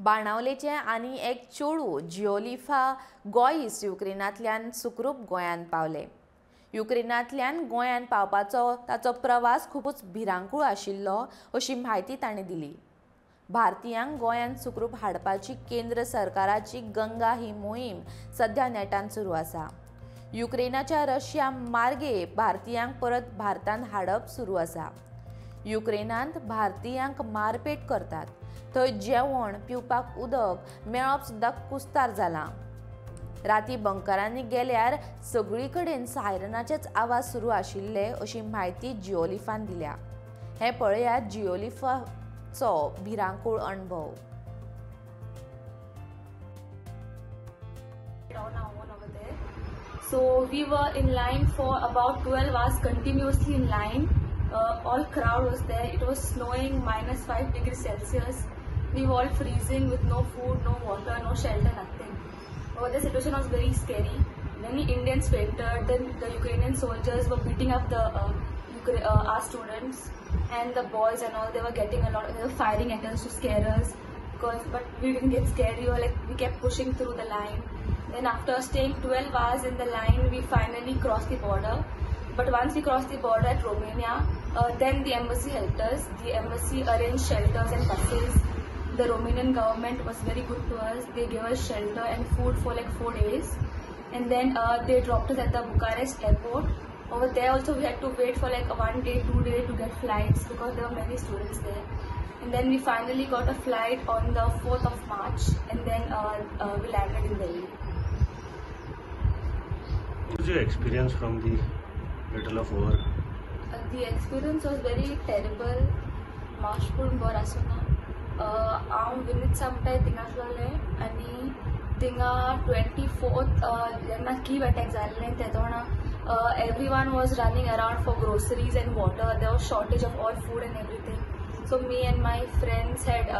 बाणावलेचें आनी एक चेडूं जिओलिफा गोयिस्ट युक्रेनांतल्यान सुखरूप गोंयांत पावले. युक्रेनांतल्यान गोंयांत पावपाचो ताचो प्रवास खूबच भिरांकूळ आशिल्लो अशी म्हायती ताणें दिली. भारतीयांक गोंयांत सुखरूप हाडपाची केंद्र सरकाराची गंगा ही मोहीम सध्या नेटान सुरू आसा. युक्रेनाच्या रशिया मार्गे भारतीयांक परत भारतांत हाडप सुरू आसा. युक्रेनांत भारतीयांक मारपेट करतात. थंय जेवण पिवपाक उदक मेळप सुद्दां कुस्तार जालां. राती बंकरांनी गेल्यार सगळी कडेन सायरनाचेच आवाज सुरू आशिल्ले अशी म्हायती जिओलिफान दिल्या. हें पळयात जिओलिफाचो भिरांकूळ अणभव. So we were in line for about 12 hours continuously in line. All crowd was there. It was snowing -5 degrees Celsius. We were all freezing with no food, no water, no shelter, nothing. The situation was very scary. Many Indians fainted. Then the Ukrainian soldiers were beating up our students and the boys and all. They were getting a lot. They were firing at us to scare us. But we didn't get scared. We kept pushing through the line. Then after staying 12 hours in the line, we finally crossed the border. But once we crossed the border at Romania, then the embassy helped us. The embassy arranged shelters and buses. The Romanian government was very good to us. They gave us shelter and food for like 4 days. And then they dropped us at the Bucharest airport. Over there also we had to wait for like 1 day, 2 days to get flights because there were many students there. And then we finally got a flight on the 4th of March, and then we landed in Delhi. What was your experience from the Battle of War? The experience was very terrible. मार्चपूर्ण बर आसुना. हांव विनित्सा म्हणटा थिंगा आसलोलें आनी थिंगा 24th जेन्ना Kyiv attack जाल्लें तेदोणा everyone was running around for groceries and water. There was shortage of all food and everything. So me and my friends had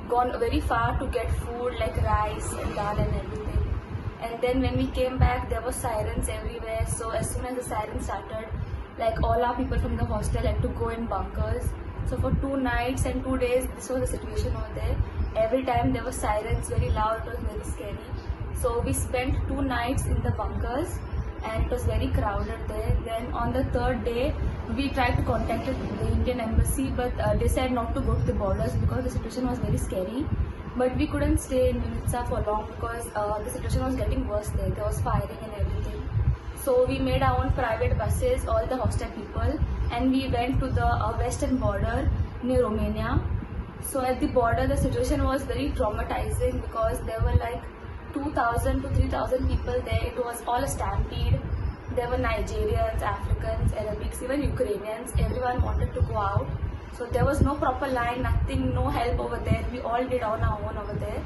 gone very far to get food like rice and dal and everything. And then when we came back, there were sirens everywhere. So as soon as the sirens started, like all our people from the hostel had to go in bunkers. So for 2 nights and 2 days, this was the situation over there. Every time there were sirens, very loud. It was very scary. So we spent 2 nights in the bunkers, and it was very crowded there. Then on the 3rd day, we tried to contact the Indian embassy, but they said not to go to the borders because the situation was very scary. But we couldn't stay in Vinnytsia for long because the situation was getting worse there. There was firing and everything. So we made our own private buses, all the hostel people, and we went to the western border near Romania. So at the border, the situation was very traumatizing because there were like 2,000 to 3,000 people there. It was all a stampede. There were Nigerians, Africans, Arabics, even Ukrainians. Everyone wanted to go out. So there was no proper line, nothing, no help over there. We all did on our own over there.